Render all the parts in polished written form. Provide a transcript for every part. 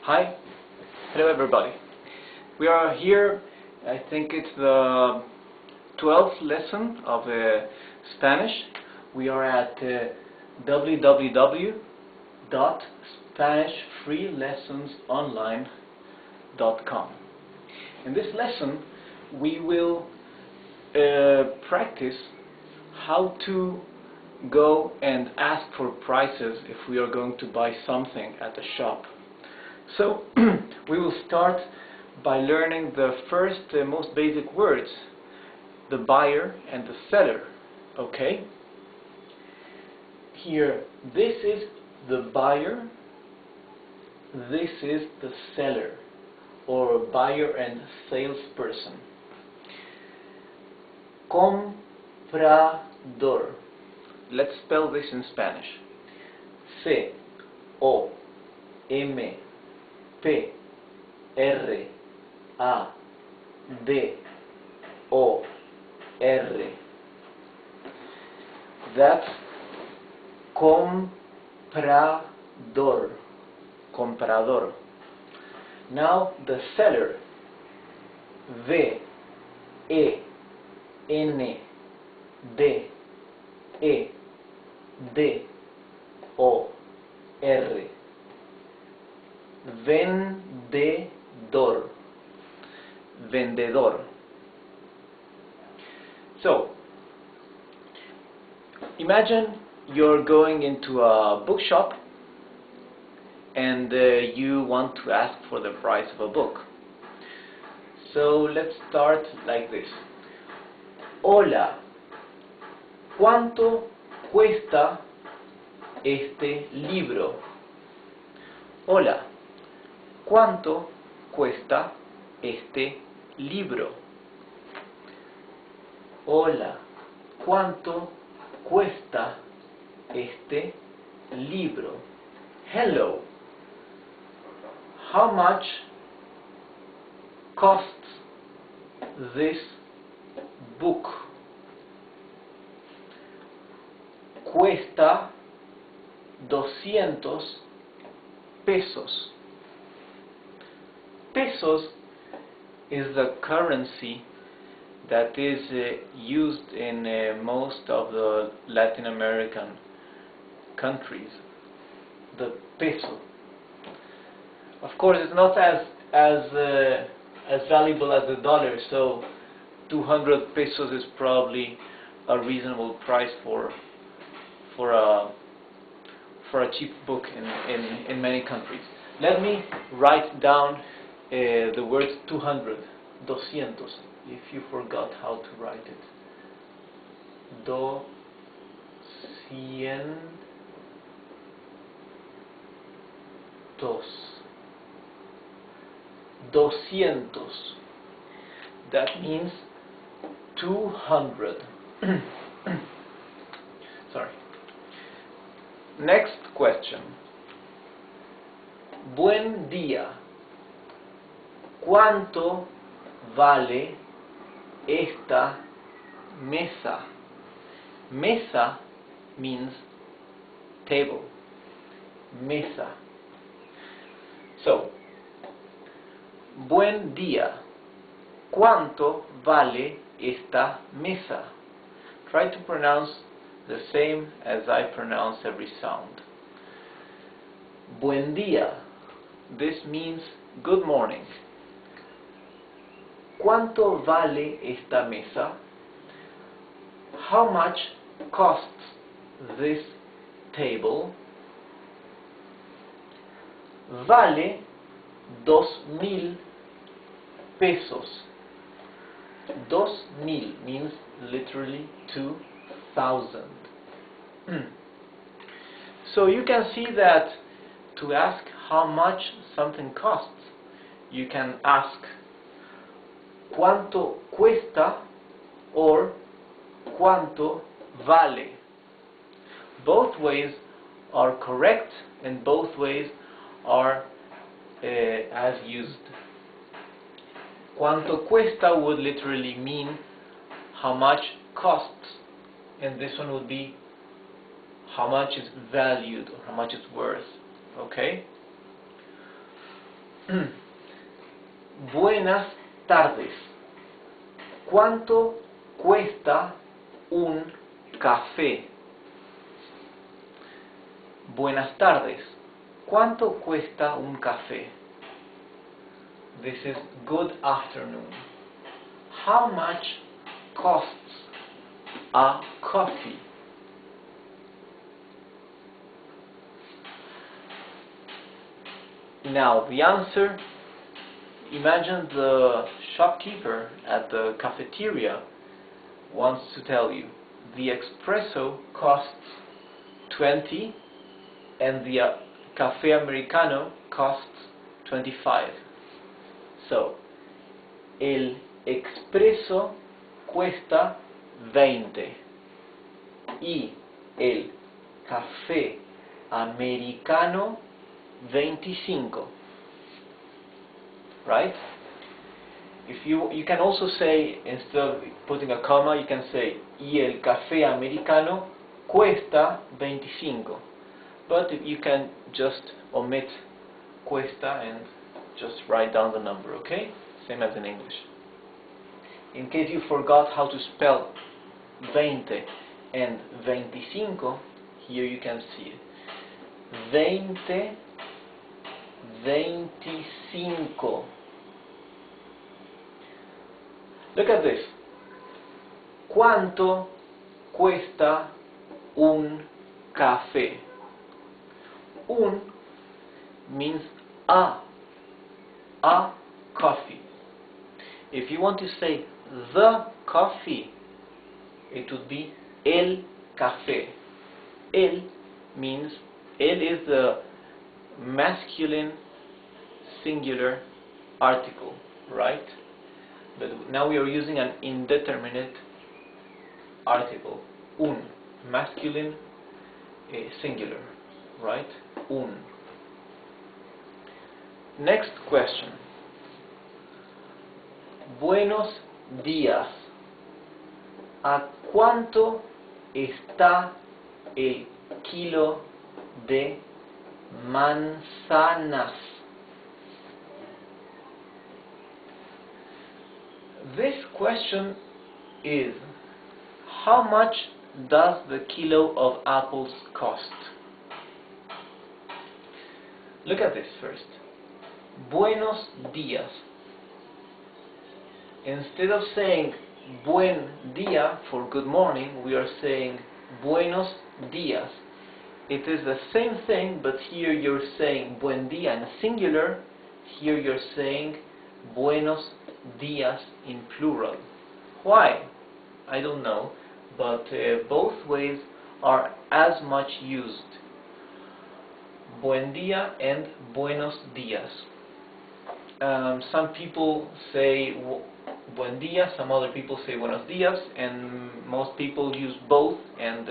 Hi, hello everybody. We are here, I think it's the 12th lesson of Spanish. We are at www.spanishfreelessonsonline.com. In this lesson, we will practice how to go and ask for prices if we are going to buy something at a shop. So we will start by learning the first most basic words, the buyer and the seller. Okay? Here, this is the buyer, this is the seller, or buyer and salesperson. Comprador. Let's spell this in Spanish. C-O-M-P-R-A-D-O-R. That's comprador. Comprador. Now the seller. V-E-N-D-E-D-O-R. Vendedor. Vendedor. So, imagine you're going into a bookshop and you want to ask for the price of a book. So let's start like this. Hola, ¿cuánto cuesta este libro? Hola, ¿cuánto cuesta este libro? Hola, ¿cuánto cuesta este libro? Hello, how much costs this book? Cuesta 200 pesos. Pesos is the currency that is used in most of the Latin American countries. The peso. Of course, it's not as valuable as the dollar, so 200 pesos is probably a reasonable price for a cheap book in many countries. Let me write down the word 200, doscientos, if you forgot how to write it. Doscientos. That means 200. Sorry. Next question. Buen día. ¿Cuánto vale esta mesa? Mesa means table. Mesa. So, buen día. ¿Cuánto vale esta mesa? Try to pronounce the same as I pronounce every sound. Buen día. This means good morning. ¿Cuánto vale esta mesa? How much costs this table? Vale 2,000 pesos. 2,000 means literally 2,000. So you can see that to ask how much something costs, you can ask ¿cuánto cuesta? Or ¿cuánto vale? Both ways are correct and both ways are as used. ¿Cuánto cuesta would literally mean how much costs, and this one would be how much is valued or how much it's worth. Okay? Buenas tardes. ¿Cuánto cuesta un café? Buenas tardes. ¿Cuánto cuesta un café? This is good afternoon. How much costs a coffee? Now the answer, imagine the shopkeeper at the cafeteria wants to tell you the espresso costs 20 and the café americano costs 25. So, el expreso cuesta 20 y el café americano 25. Right? If you can also say, instead of putting a comma, you can say y el café americano cuesta 25. But you can just omit cuesta and just write down the number, okay? Same as in English. In case you forgot how to spell 20 and 25, here you can see it. 20, 25. Look at this. ¿Cuánto cuesta un café? Un means a coffee. If you want to say the coffee, it would be el café. El means, el is the masculine singular article, right? But now we are using an indeterminate article, un, masculine singular, right? Un. Next question. Buenos días. ¿A cuánto está el kilo de manzanas? This question is, how much does the kilo of apples cost? Look at this first. Buenos días. Instead of saying buen día for good morning, we are saying buenos días. It is the same thing, but here you're saying buen día in singular. Here you're saying buenos días in plural. Why? I don't know, but both ways are as much used. Buen día and buenos días. Some people say buen día, some other people say buenos días, and most people use both, and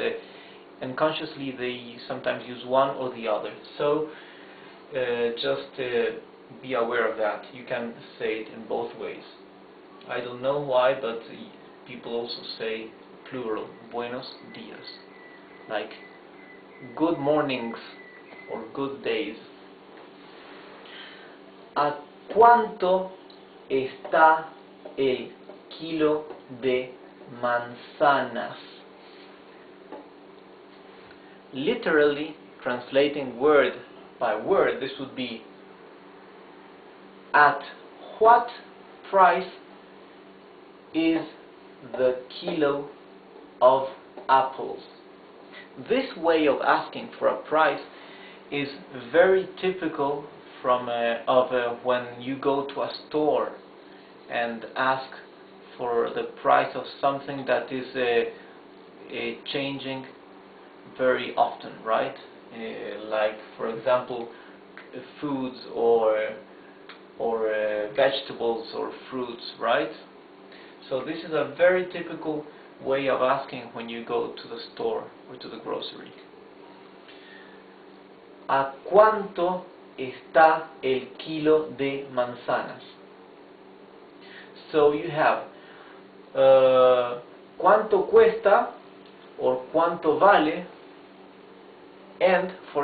unconsciously they sometimes use one or the other. So just be aware of that. You can say it in both ways. I don't know why, but people also say plural, buenos días, like good mornings or good days. ¿A cuánto está el kilo de manzanas? Literally translating word by word, this would be, at what price is the kilo of apples? This way of asking for a price is very typical from when you go to a store and ask for the price of something that is changing very often, right? Like, for example, foods or vegetables or fruits, right? So this is a very typical way of asking when you go to the store or to the grocery. ¿A cuánto está el kilo de manzanas? So you have ¿cuánto cuesta? Or ¿cuánto vale? And for